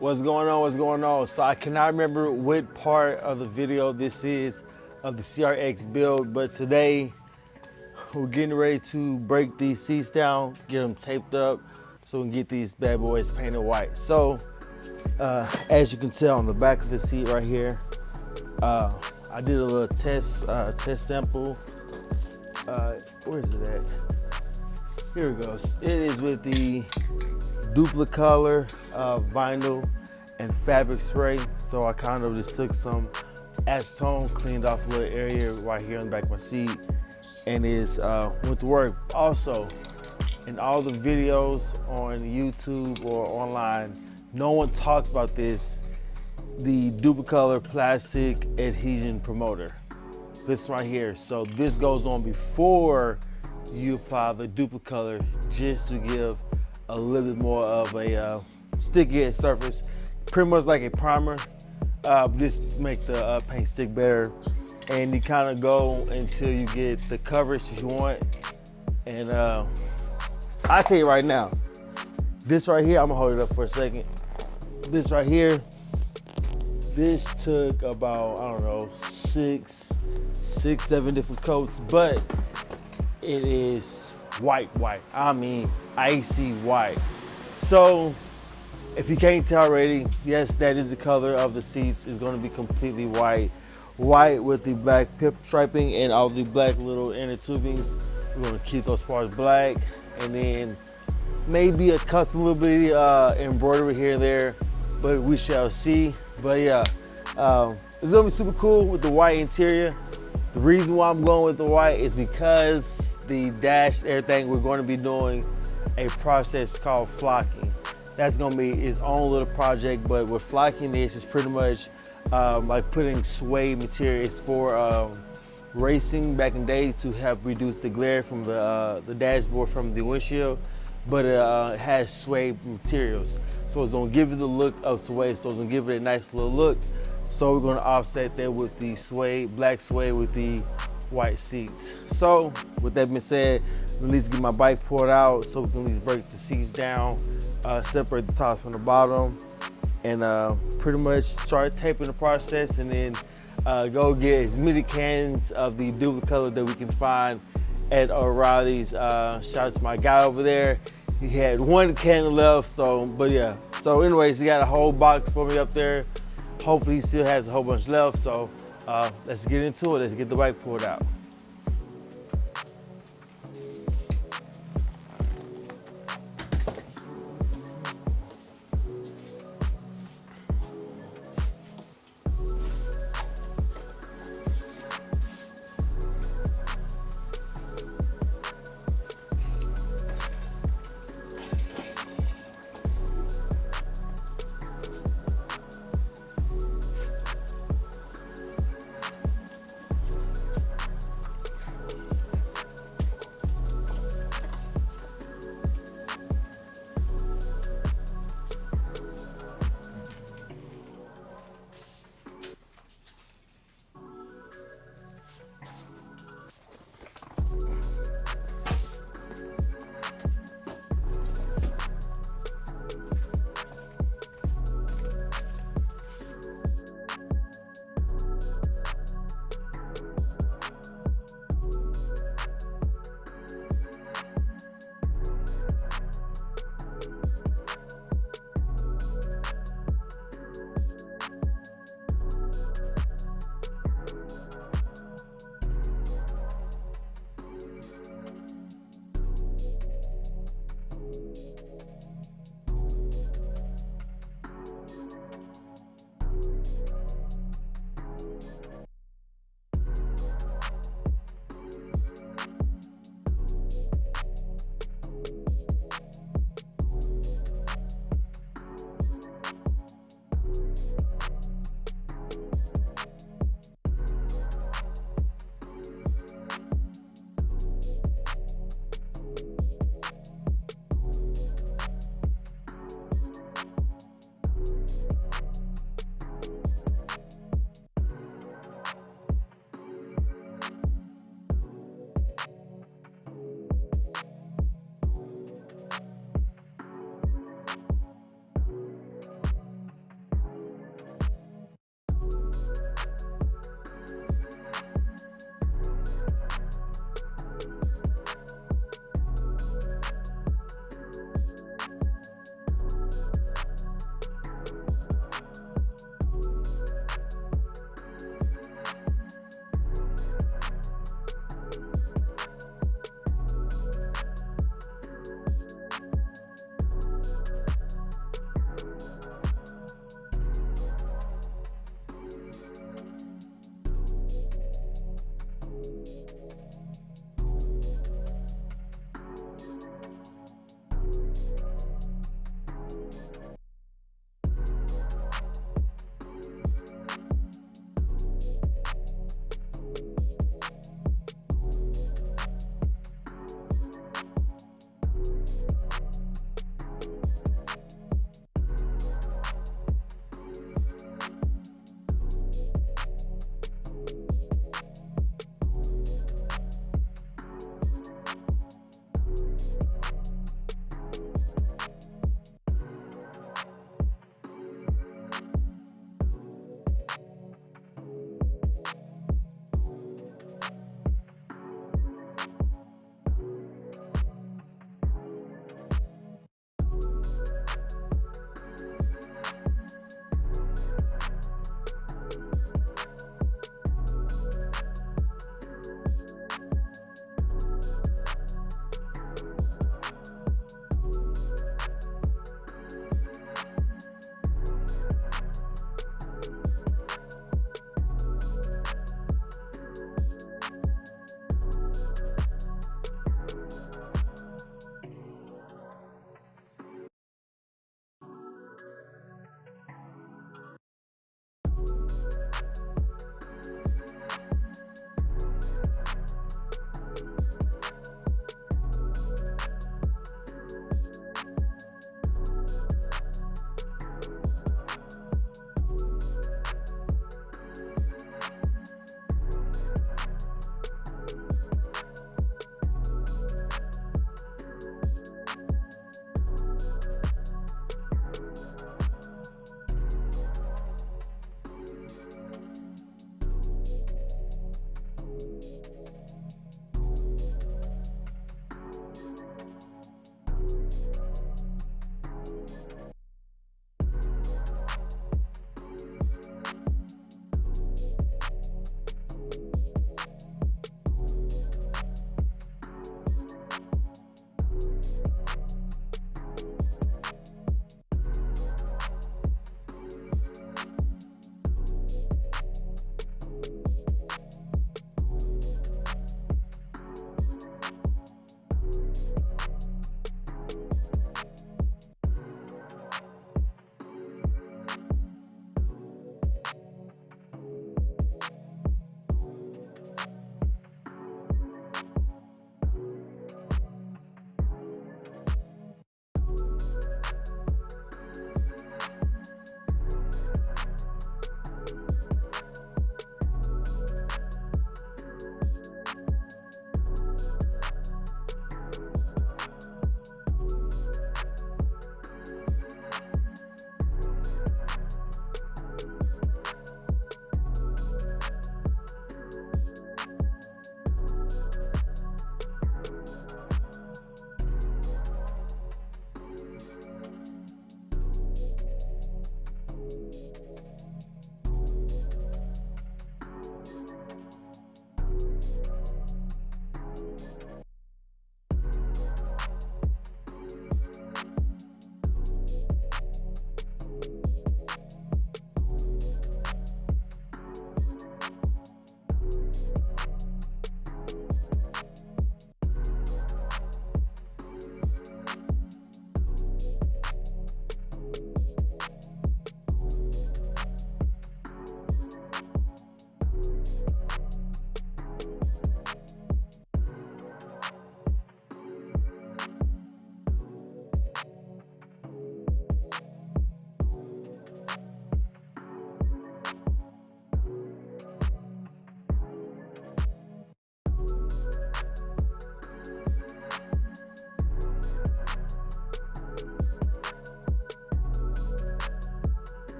What's going on? What's going on? So I cannot remember what part of the video this is of the CRX build, but today we're getting ready to break these seats down, get them taped up so we can get these bad boys painted white. So as you can tell on the back of the seat right here, I did a little test sample. Where is it at? Here it goes. It is with the Duplicolor vinyl and fabric spray. So I kind of just took some acetone, cleaned off a little area right here on the back of my seat, and it's went to work. Also, in all the videos on YouTube or online, no one talks about this, the Duplicolor plastic adhesion promoter. This right here. So this goes on before you apply the Duplicolor, just to give a little bit more of a sticky surface, pretty much like a primer. Just make the paint stick better, and you kind of go until you get the coverage that you want. And I tell you right now, this right here, I'm gonna hold it up for a second. This right here, this took about, I don't know, six, seven different coats, but it is white. I mean, icy white. So if you can't tell already, yes, that is the color of the seats. It's going to be completely white with the black pip striping and all the black little inner tubings. We're going to keep those parts black, and then maybe a custom little bit embroidery here and there, but we shall see. But yeah, it's going to be super cool with the white interior. The reason why I'm going with the white is because the dash, everything, we're going to be doing a process called flocking. That's going to be its own little project, but with flocking this is pretty much like putting suede materials for racing back in the day to help reduce the glare from the dashboard from the windshield, but it has suede materials. So it's going to give it the look of suede, so it's going to give it a nice little look. So we're going to offset that with the suede, black suede with the white seats. So with that being said, at least get my bike poured out so we can at least break the seats down, separate the tops from the bottom, and pretty much start taping the process, and then go get as many cans of the Duplicolor that we can find at O'Reilly's. Shout out to my guy over there. He had one can left, so, but yeah. So anyways, he got a whole box for me up there. Hopefully he still has a whole bunch left, so let's get into it. Let's get the bike poured out.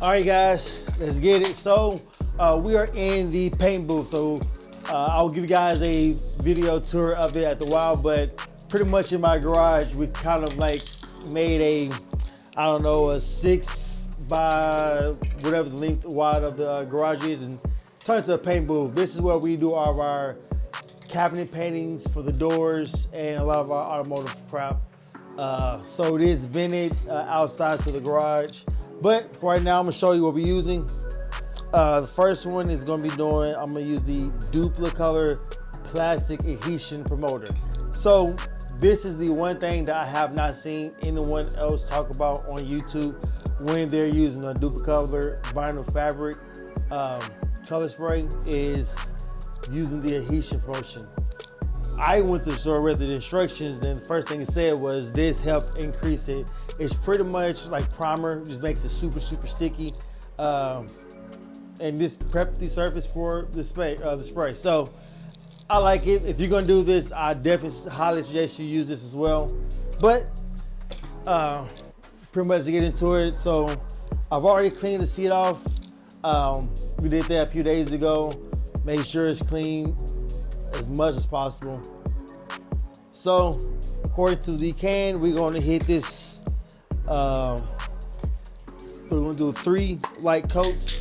All right, guys, let's get it. So we are in the paint booth. So I'll give you guys a video tour of it at the wild, but pretty much in my garage, we kind of like made a, I don't know, a 6 by whatever the length wide of the garage is, and turned to a paint booth. This is where we do all of our cabinet paintings for the doors and a lot of our automotive crap. So it is vented outside to the garage. But for right now, I'm gonna show you what we're using. The first one is gonna be I'm gonna use the Duplicolor plastic adhesion promoter. So This is the one thing that I have not seen anyone else talk about on YouTube when they're using a Duplicolor vinyl fabric color spray is using the adhesion motion. I went to the store, read the instructions, and the first thing it said was this helped increase it. It's pretty much like primer, just makes it super, super sticky. And this prepped the surface for the spray. So I like it. If you're gonna do this, I definitely highly suggest you use this as well. But pretty much to get into it, so I've already cleaned the seat off. We did that a few days ago. Made sure it's clean as much as possible. So according to the can, we're gonna hit this, we're gonna do 3 light coats.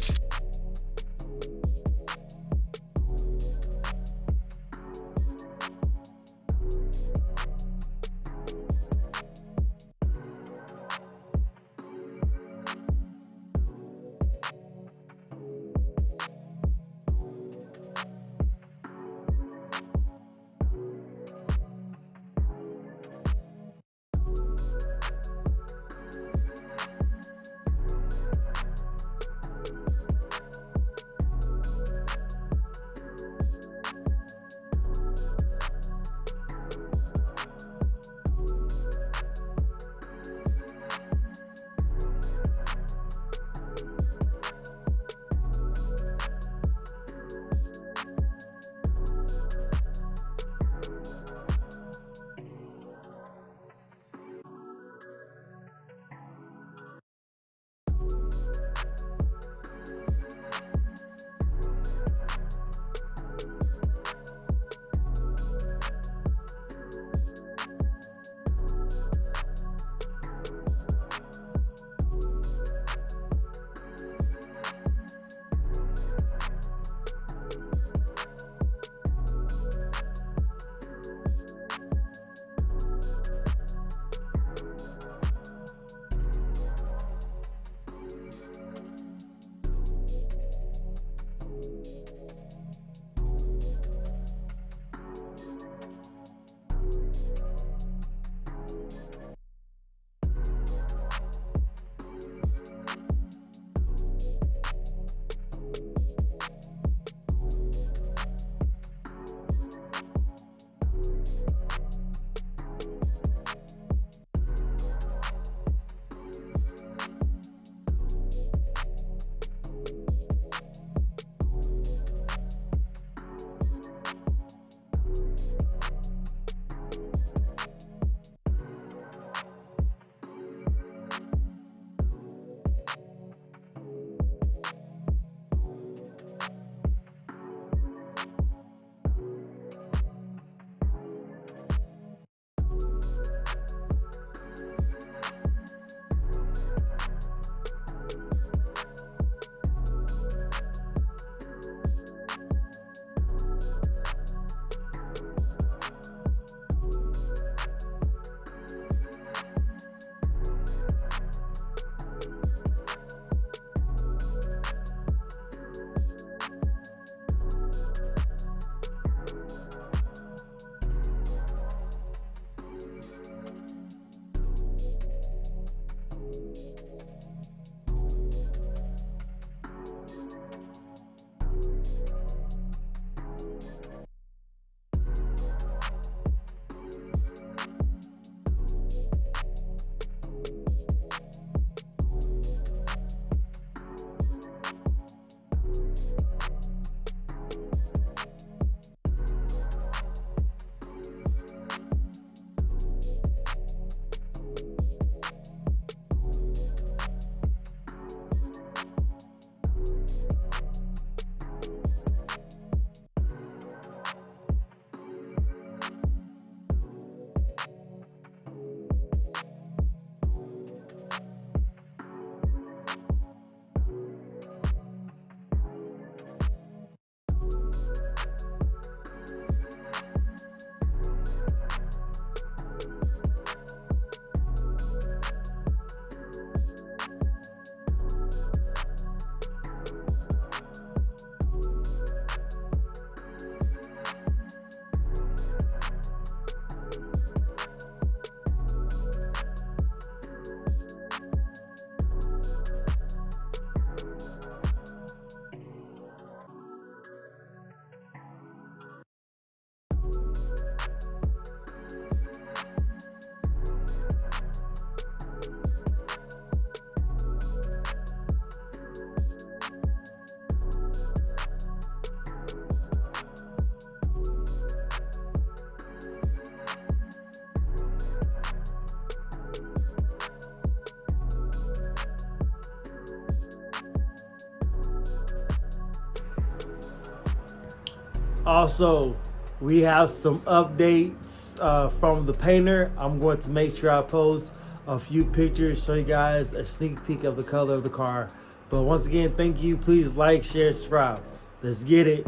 Also, we have some updates from the painter. I'm going to make sure I post a few pictures, show you guys a sneak peek of the color of the car. But once again, thank you. Please like, share, subscribe. Let's get it.